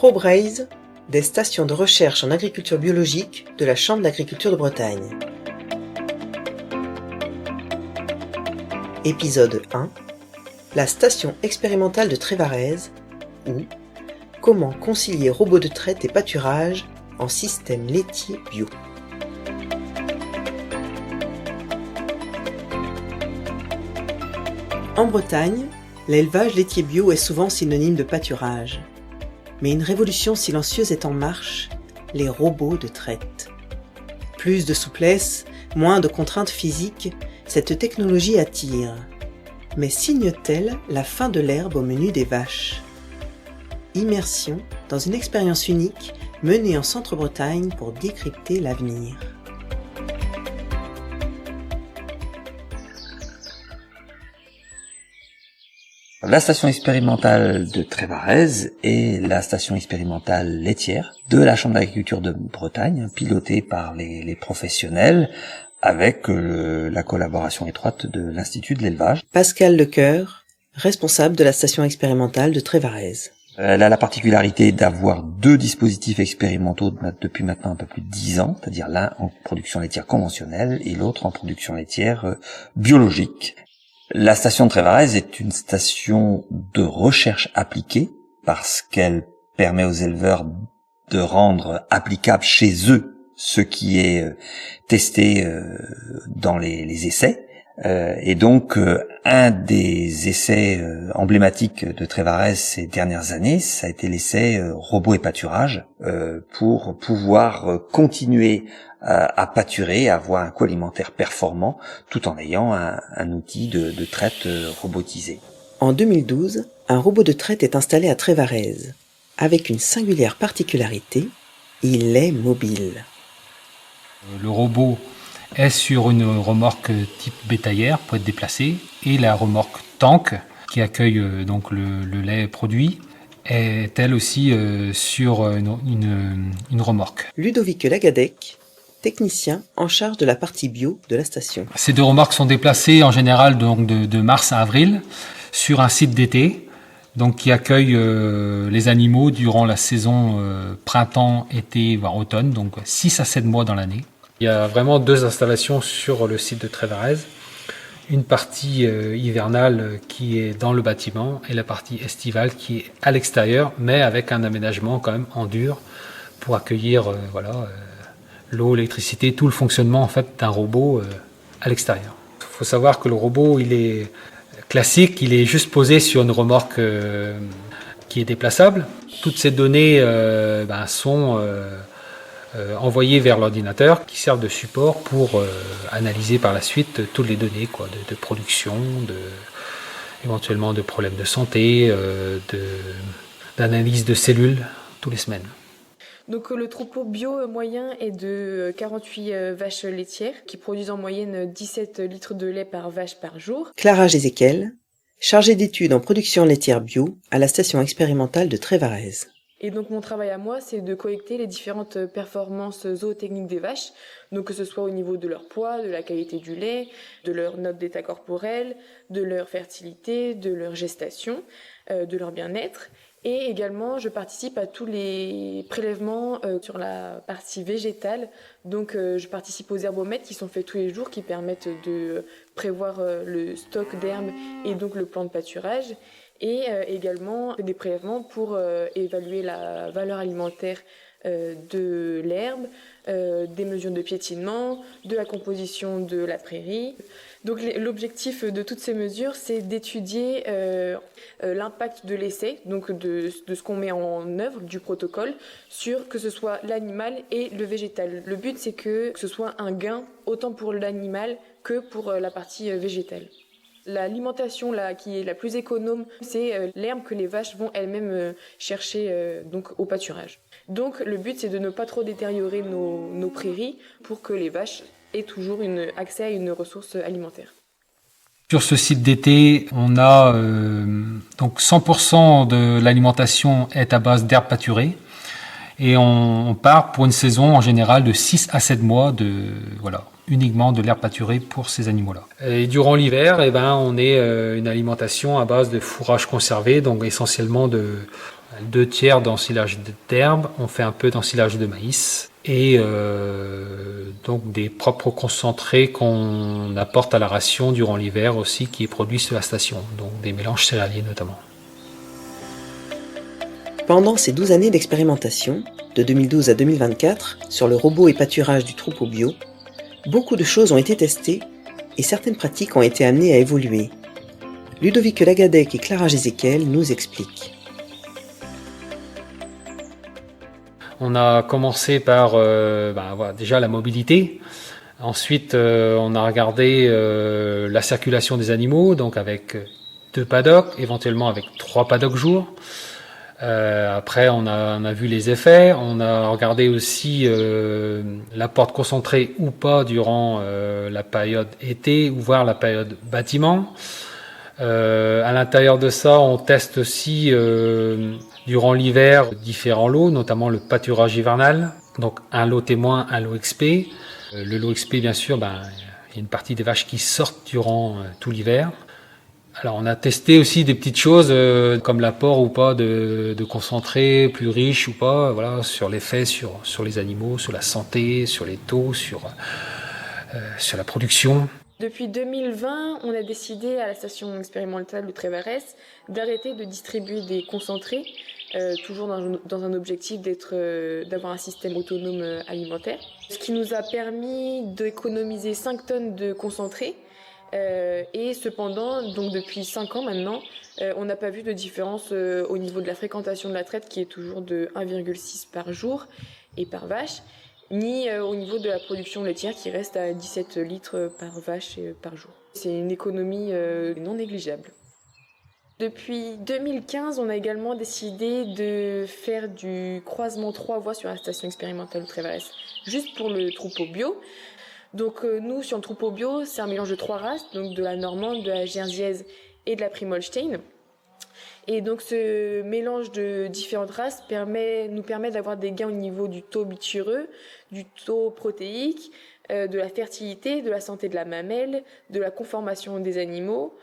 ProBraise, des stations de recherche en agriculture biologique de la Chambre d'agriculture de Bretagne. Épisode 1. La station expérimentale de Trévarez, ou comment concilier robots de traite et pâturage en système laitier bio. En Bretagne, l'élevage laitier bio est souvent synonyme de pâturage. Mais une révolution silencieuse est en marche, les robots de traite. Plus de souplesse, moins de contraintes physiques, cette technologie attire. Mais signe-t-elle la fin de l'herbe au menu des vaches ? Immersion dans une expérience unique menée en Centre-Bretagne pour décrypter l'avenir. La station expérimentale de Trévarez est la station expérimentale laitière de la Chambre d'agriculture de Bretagne, pilotée par les professionnels, avec la collaboration étroite de l'Institut de l'élevage. Pascal Lecoeur, responsable de la station expérimentale de Trévarez. Elle a la particularité d'avoir deux dispositifs expérimentaux depuis maintenant un peu plus de 10 ans, c'est-à-dire l'un en production laitière conventionnelle et l'autre en production laitière biologique. La station de Trévarez est une station de recherche appliquée parce qu'elle permet aux éleveurs de rendre applicable chez eux ce qui est testé dans les essais. Et donc, un des essais emblématiques de Trévarez ces dernières années, ça a été l'essai robot et pâturage pour pouvoir continuer à pâturer, à avoir un coût alimentaire performant, tout en ayant un outil de traite robotisé. En 2012, un robot de traite est installé à Trévarez, avec une singulière particularité, il est mobile. Le robot est sur une remorque type bétaillère pour être déplacé, et la remorque tank qui accueille donc le lait produit est elle aussi sur une remorque. Ludovic Lagadec, technicien en charge de la partie bio de la station. Ces deux remorques sont déplacées en général donc de mars à avril sur un site d'été, donc qui accueille les animaux durant la saison printemps, été, voire automne, donc 6 à 7 mois dans l'année. Il y a vraiment deux installations sur le site de Trévarez. Une partie hivernale qui est dans le bâtiment et la partie estivale qui est à l'extérieur, mais avec un aménagement quand même en dur pour accueillir l'eau, l'électricité, tout le fonctionnement en fait d'un robot à l'extérieur. Il faut savoir que le robot, il est classique, il est juste posé sur une remorque qui est déplaçable. Toutes ces données sont envoyées vers l'ordinateur qui servent de support pour analyser par la suite toutes les données de production, éventuellement de problèmes de santé, d'analyse de cellules toutes les semaines. Donc le troupeau bio moyen est de 48 vaches laitières qui produisent en moyenne 17 litres de lait par vache par jour. Clara Gézéquel, chargée d'études en production laitière bio à la station expérimentale de Trévarez. Et donc mon travail à moi, c'est de collecter les différentes performances zootechniques des vaches, donc que ce soit au niveau de leur poids, de la qualité du lait, de leur note d'état corporel, de leur fertilité, de leur gestation, de leur bien-être. Et également, je participe à tous les prélèvements sur la partie végétale. Donc, je participe aux herbomètres qui sont faits tous les jours, qui permettent de prévoir le stock d'herbes et donc le plan de pâturage. Et également des prélèvements pour évaluer la valeur alimentaire de l'herbe, des mesures de piétinement, de la composition de la prairie. Donc l'objectif de toutes ces mesures, c'est d'étudier l'impact de l'essai, donc de ce qu'on met en œuvre, du protocole, sur que ce soit l'animal et le végétal. Le but, c'est que ce soit un gain autant pour l'animal que pour la partie végétale. L'alimentation qui est la plus économe, c'est l'herbe que les vaches vont elles-mêmes chercher donc au pâturage. Donc le but, c'est de ne pas trop détériorer nos prairies pour que les vaches aient toujours accès à une ressource alimentaire. Sur ce site d'été, on a donc 100% de l'alimentation est à base d'herbes pâturées et on part pour une saison en général de 6 à 7 mois uniquement de l'herbe pâturée pour ces animaux-là. Et durant l'hiver, on est une alimentation à base de fourrage conservé, donc essentiellement de 2/3 d'ensilage d'herbe, on fait un peu d'ensilage de maïs et donc des propres concentrés qu'on apporte à la ration durant l'hiver aussi, qui est produit sur la station, donc des mélanges céréaliers notamment. Pendant ces 12 années d'expérimentation, de 2012 à 2024, sur le robot et pâturage du troupeau bio, beaucoup de choses ont été testées et certaines pratiques ont été amenées à évoluer. Ludovic Lagadec et Clara Gézéquel nous expliquent. On a commencé par déjà la mobilité. Ensuite, on a regardé la circulation des animaux, donc avec 2 paddocks, éventuellement avec 3 paddocks jour. Après, on a vu les effets. On a regardé aussi l'apport de concentré ou pas durant la période été, ou voire la période bâtiment. À l'intérieur de ça, on teste aussi durant l'hiver différents lots, notamment le pâturage hivernal. Donc un lot témoin, un lot XP. Le lot XP, bien sûr, il y a une partie des vaches qui sortent durant tout l'hiver. Alors on a testé aussi des petites choses comme l'apport ou pas de concentré plus riche ou pas, voilà, sur l'effet sur les animaux, sur la santé, sur les taux, sur la production. Depuis 2020, on a décidé à la station expérimentale de Trévarès d'arrêter de distribuer des concentrés, toujours dans un objectif d'avoir un système autonome alimentaire. Ce qui nous a permis d'économiser 5 tonnes de concentré. Et cependant, donc depuis 5 ans maintenant, on n'a pas vu de différence au niveau de la fréquentation de la traite qui est toujours de 1,6 par jour et par vache, ni au niveau de la production laitière qui reste à 17 litres par vache et par jour. C'est une économie non négligeable. Depuis 2015, on a également décidé de faire du croisement 3 voies sur la station expérimentale de Trévarès, juste pour le troupeau bio. Donc nous, sur le troupeau bio, c'est un mélange de 3 races, donc de la normande, de la jersiaise et de la Primolstein. Et donc ce mélange de différentes races nous permet d'avoir des gains au niveau du taux bitureux, du taux protéique, de la fertilité, de la santé de la mamelle, de la conformation des animaux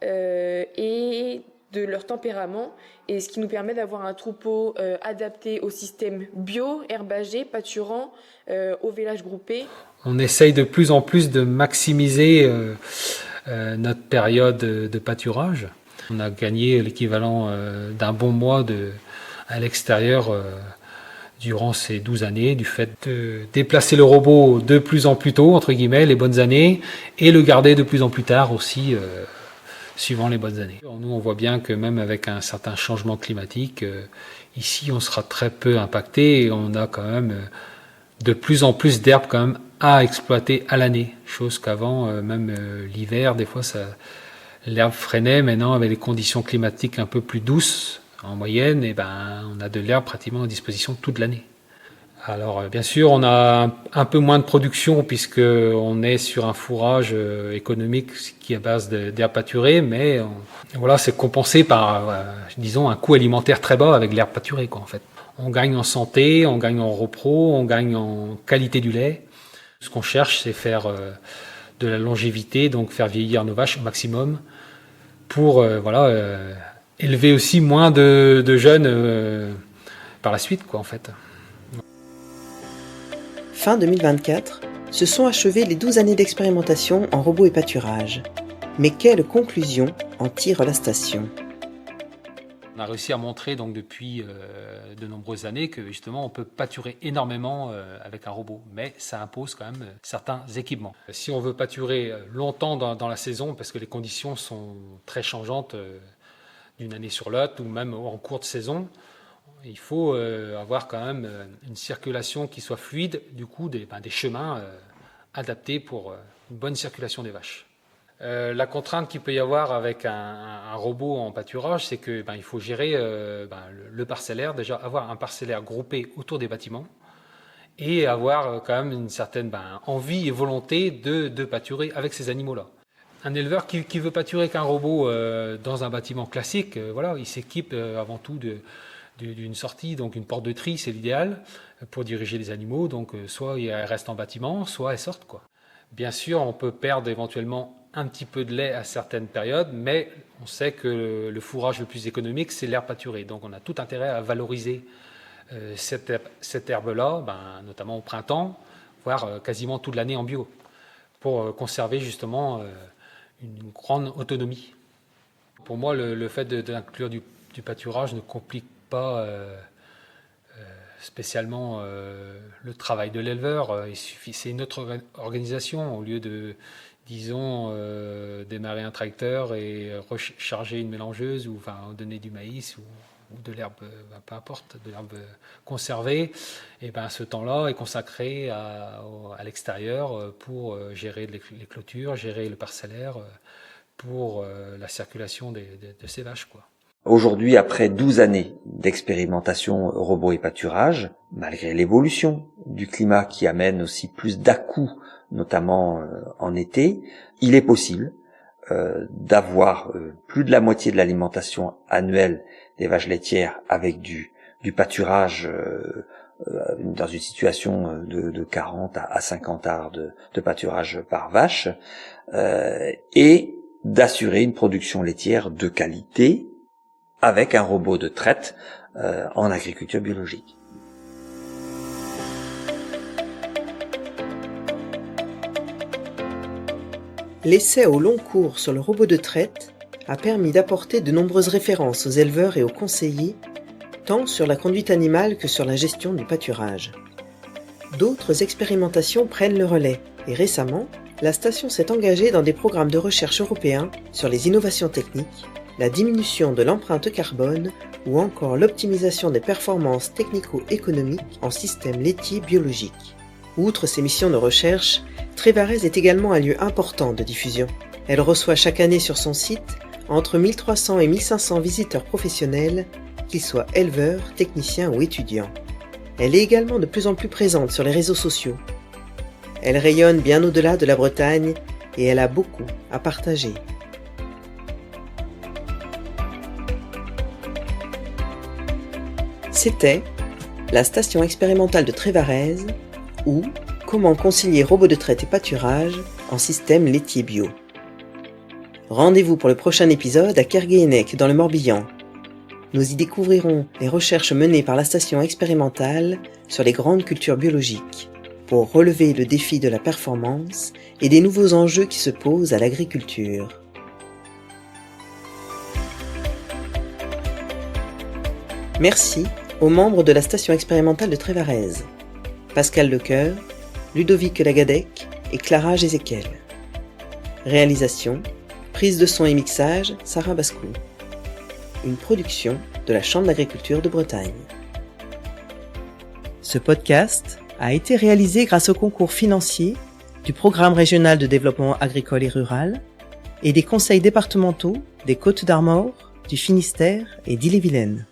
et de leur tempérament, et ce qui nous permet d'avoir un troupeau adapté au système bio, herbagé, pâturant, au village groupé. On essaye de plus en plus de maximiser notre période de pâturage. On a gagné l'équivalent d'un bon mois à l'extérieur durant ces 12 années, du fait de déplacer le robot de plus en plus tôt, entre guillemets, les bonnes années, et le garder de plus en plus tard aussi, suivant les bonnes années. Nous, on voit bien que même avec un certain changement climatique, ici, on sera très peu impacté, et on a quand même de plus en plus d'herbes quand même à exploiter à l'année, chose qu'avant, même l'hiver, des fois, l'herbe freinait. Maintenant, avec les conditions climatiques un peu plus douces, en moyenne, on a de l'herbe pratiquement à disposition toute l'année. Alors, bien sûr, on a un peu moins de production puisqu'on est sur un fourrage économique qui est à base d'herbe pâturée, mais voilà, c'est compensé par, disons, un coût alimentaire très bas avec l'herbe pâturée, quoi, en fait. On gagne en santé, on gagne en repro, on gagne en qualité du lait. Ce qu'on cherche, c'est faire de la longévité, donc faire vieillir nos vaches au maximum pour élever aussi moins de jeunes par la suite, quoi, en fait. Fin 2024, se sont achevées les 12 années d'expérimentation en robots et pâturage. Mais quelle conclusion en tire la station ? On a réussi à montrer donc depuis de nombreuses années que justement on peut pâturer énormément avec un robot, mais ça impose quand même certains équipements. Si on veut pâturer longtemps dans la saison, parce que les conditions sont très changeantes d'une année sur l'autre ou même en courte saison, il faut avoir quand même une circulation qui soit fluide, du coup des chemins adaptés pour une bonne circulation des vaches. La contrainte qu'il peut y avoir avec un robot en pâturage, c'est que il faut gérer le parcellaire, déjà avoir un parcellaire groupé autour des bâtiments et avoir quand même une certaine envie et volonté de pâturer avec ces animaux-là. Un éleveur qui veut pâturer avec un robot dans un bâtiment classique, il s'équipe avant tout d'une sortie, donc une porte de tri, c'est l'idéal pour diriger les animaux. Donc soit ils restent en bâtiment, soit ils sortent, quoi. Bien sûr, on peut perdre éventuellement un petit peu de lait à certaines périodes, mais on sait que le fourrage le plus économique, c'est l'herbe pâturée. Donc on a tout intérêt à valoriser cette herbe-là, notamment au printemps, voire quasiment toute l'année en bio, pour conserver justement une grande autonomie. Pour moi, le fait d'inclure du pâturage ne complique pas spécialement le travail de l'éleveur. C'est une autre organisation. Au lieu de, disons, démarrer un tracteur et recharger une mélangeuse ou donner du maïs ou de l'herbe, peu importe, de l'herbe conservée, et ce temps-là est consacré à l'extérieur pour gérer les clôtures, gérer le parcellaire, pour la circulation de ces vaches, quoi. Aujourd'hui, après 12 années d'expérimentation robot et pâturage, malgré l'évolution du climat qui amène aussi plus d'à-coups, notamment en été, il est possible d'avoir plus de la moitié de l'alimentation annuelle des vaches laitières avec du pâturage dans une situation de 40 à 50 arts de pâturage par vache, et d'assurer une production laitière de qualité avec un robot de traite en agriculture biologique. L'essai au long cours sur le robot de traite a permis d'apporter de nombreuses références aux éleveurs et aux conseillers, tant sur la conduite animale que sur la gestion du pâturage. D'autres expérimentations prennent le relais et récemment, la station s'est engagée dans des programmes de recherche européens sur les innovations techniques, la diminution de l'empreinte carbone ou encore l'optimisation des performances technico-économiques en système laitier biologique. Outre ces missions de recherche, Trévarez est également un lieu important de diffusion. Elle reçoit chaque année sur son site entre 1300 et 1500 visiteurs professionnels, qu'ils soient éleveurs, techniciens ou étudiants. Elle est également de plus en plus présente sur les réseaux sociaux. Elle rayonne bien au-delà de la Bretagne et elle a beaucoup à partager. C'était la station expérimentale de Trévarez ou comment concilier robot de traite et pâturage en système laitier bio. Rendez-vous pour le prochain épisode à Kerguéhennec dans le Morbihan. Nous y découvrirons les recherches menées par la station expérimentale sur les grandes cultures biologiques pour relever le défi de la performance et des nouveaux enjeux qui se posent à l'agriculture. Merci aux membres de la station expérimentale de Trévarez, Pascal Lecoeur, Ludovic Lagadec et Clara Gézéquel. Réalisation, prise de son et mixage, Sarah Bascou. Une production de la Chambre d'agriculture de Bretagne. Ce podcast a été réalisé grâce au concours financier du Programme régional de développement agricole et rural et des conseils départementaux des Côtes-d'Armor, du Finistère et d'Ille-et-Vilaine.